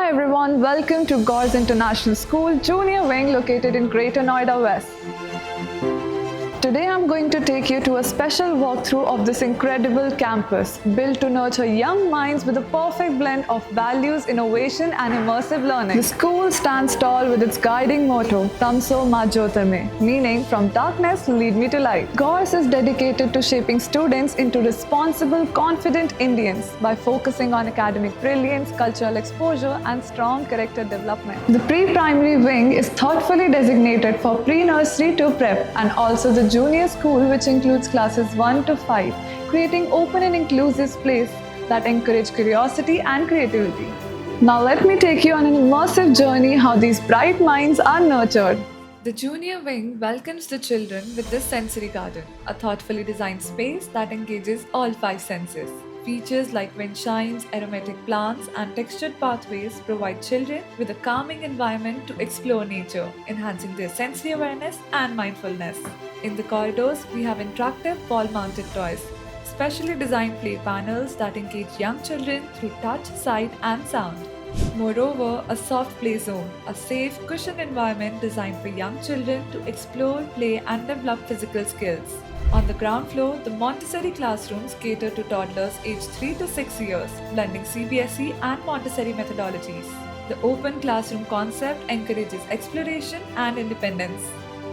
Hi everyone, welcome to Gauze International School Junior Wing located in Greater Noida West. Today I'm going to take you to a special walkthrough of this incredible campus, built to nurture young minds with a perfect blend of values, innovation and immersive learning. The school stands tall with its guiding motto, Tamso Ma Jyotime, meaning from darkness lead me to light. Gauze is dedicated to shaping students into responsible, confident Indians by focusing on academic brilliance, cultural exposure and strong character development. The pre-primary wing is thoughtfully designated for pre-nursery to prep and also the junior school, which includes classes 1 to 5, creating open and inclusive space that encourage curiosity and creativity. Now let me take you on an immersive journey how these bright minds are nurtured. The junior wing welcomes the children with this sensory garden, a thoughtfully designed space that engages all 5 senses. Features like wind chimes, aromatic plants, and textured pathways provide children with a calming environment to explore nature, enhancing their sensory awareness and mindfulness. In the corridors, we have interactive wall-mounted toys, specially designed play panels that engage young children through touch, sight, and sound. Moreover, a soft play zone, a safe, cushioned environment designed for young children to explore, play, and develop physical skills. On the ground floor, the Montessori classrooms cater to toddlers aged 3 to 6 years, blending CBSE and Montessori methodologies. The open classroom concept encourages exploration and independence.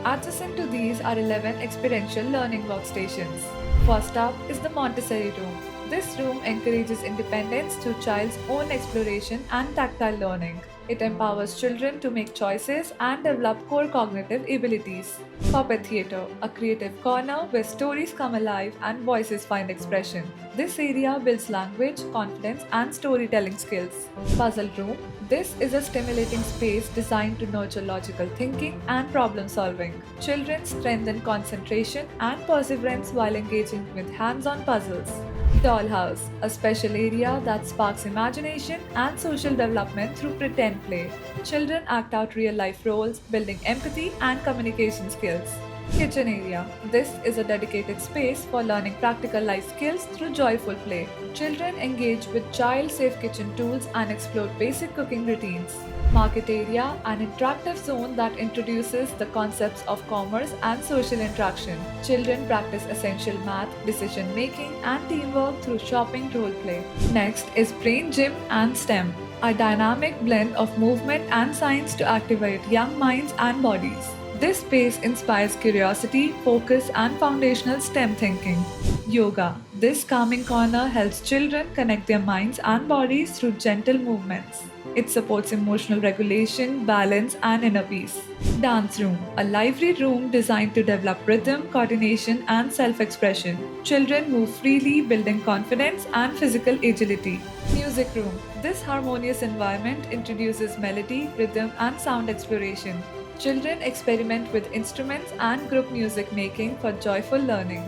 Adjacent to these are 11 experiential learning workstations. First up is the Montessori room. This room encourages independence through child's own exploration and tactile learning. It empowers children to make choices and develop core cognitive abilities. Puppet Theatre, a creative corner where stories come alive and voices find expression. This area builds language, confidence, and storytelling skills. Puzzle Room. This is a stimulating space designed to nurture logical thinking and problem solving. Children strengthen concentration and perseverance while engaging with hands-on puzzles. Dollhouse, a special area that sparks imagination and social development through pretend play. Children act out real-life roles, building empathy and communication skills. Kitchen area. This is a dedicated space for learning practical life skills through joyful play. Children engage with child-safe kitchen tools and explore basic cooking routines. Market area, an interactive zone that introduces the concepts of commerce and social interaction. Children practice essential math, decision making, and teamwork through shopping role play. Next is Brain Gym and STEM, a dynamic blend of movement and science to activate young minds and bodies. This space inspires curiosity, focus, and foundational STEM thinking. Yoga. This calming corner helps children connect their minds and bodies through gentle movements. It supports emotional regulation, balance, and inner peace. Dance Room, a lively room designed to develop rhythm, coordination, and self-expression. Children move freely, building confidence and physical agility. Music Room. This harmonious environment introduces melody, rhythm, and sound exploration. Children experiment with instruments and group music making for joyful learning.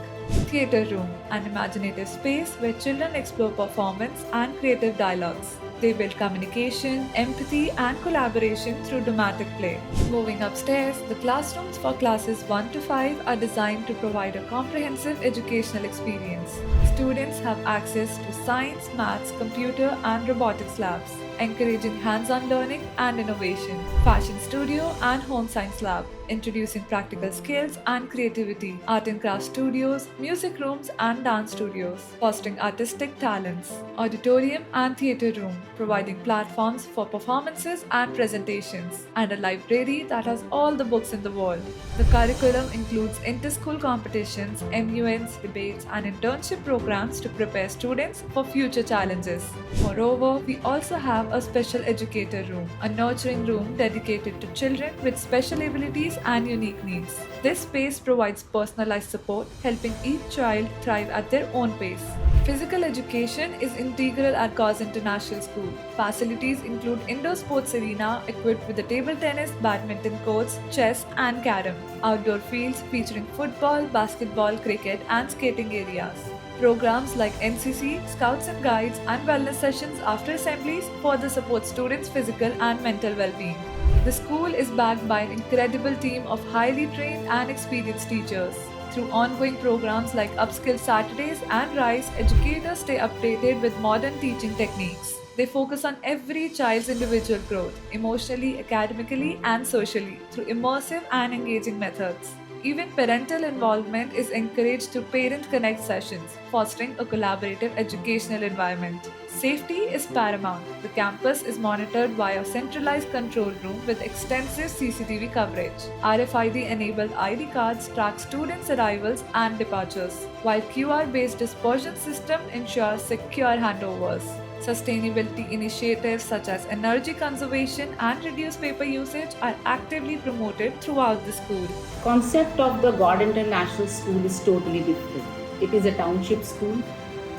Theatre Room, an imaginative space where children explore performance and creative dialogues. They build communication, empathy, and collaboration through dramatic play. Moving upstairs, the classrooms for classes 1 to 5 are designed to provide a comprehensive educational experience. Students have access to science, maths, computer, and robotics labs, encouraging hands-on learning and innovation. Fashion Studio and Home Science Lab, introducing practical skills and creativity. Art and craft studios, music rooms, and dance studios, fostering artistic talents. Auditorium and theatre room, providing platforms for performances and presentations. And a library that has all the books in the world. The curriculum includes inter-school competitions, MUNs, debates, and internship programs to prepare students for future challenges. Moreover, we also have a special educator room, a nurturing room dedicated to children with special abilities and unique needs. This space provides personalized support, helping each child thrive at their own pace. Physical education is integral at Gauze International School. Facilities include indoor sports arena equipped with a table tennis, badminton courts, chess, and carom. Outdoor fields featuring football, basketball, cricket, and skating areas. Programs like NCC, Scouts and Guides, and wellness sessions after assemblies further support students' physical and mental well-being. The school is backed by an incredible team of highly trained and experienced teachers. Through ongoing programs like Upskill Saturdays and RISE, educators stay updated with modern teaching techniques. They focus on every child's individual growth, emotionally, academically, and socially, through immersive and engaging methods. Even parental involvement is encouraged through Parent Connect sessions, fostering a collaborative educational environment. Safety is paramount. The campus is monitored by a centralized control room with extensive CCTV coverage. RFID enabled ID cards track students' arrivals and departures, while QR based dispersion system ensures secure handovers. Sustainability initiatives such as energy conservation and reduced paper usage are actively promoted throughout the school. Concept of the God International School is totally different. It is a township school,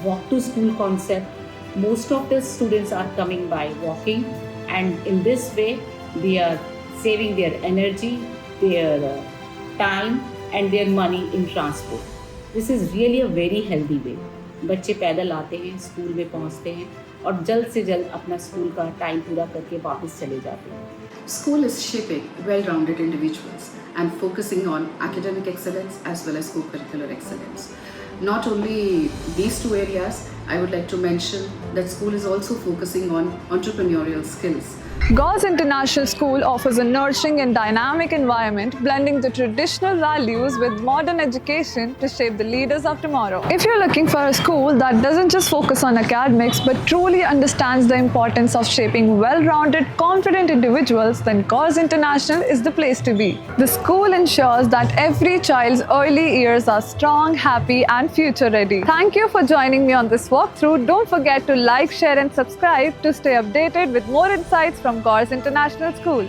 walk to school concept. Most of the students are coming by walking, and in this way they are saving their energy, their time and their money in transport. This is really a very healthy way. बच्चे पैदल आते हैं, school में पहुंचते हैं और जल्द से जल्द अपना स्कूल का टाइम पूरा करके वापस चले जाते हैं. School is shaping well-rounded individuals and focusing on academic excellence as well as co-curricular excellence. Not only these two areas, I would like to mention that school is also focusing on entrepreneurial skills. Gauze International School offers a nurturing and dynamic environment, blending the traditional values with modern education to shape the leaders of tomorrow. If you're looking for a school that doesn't just focus on academics but truly understands the importance of shaping well-rounded, confident individuals, then Gauze International is the place to be. The school ensures that every child's early years are strong, happy, and future-ready. Thank you for joining me on this walkthrough. Don't forget to like, share, and subscribe to stay updated with more insights from Gauze International School.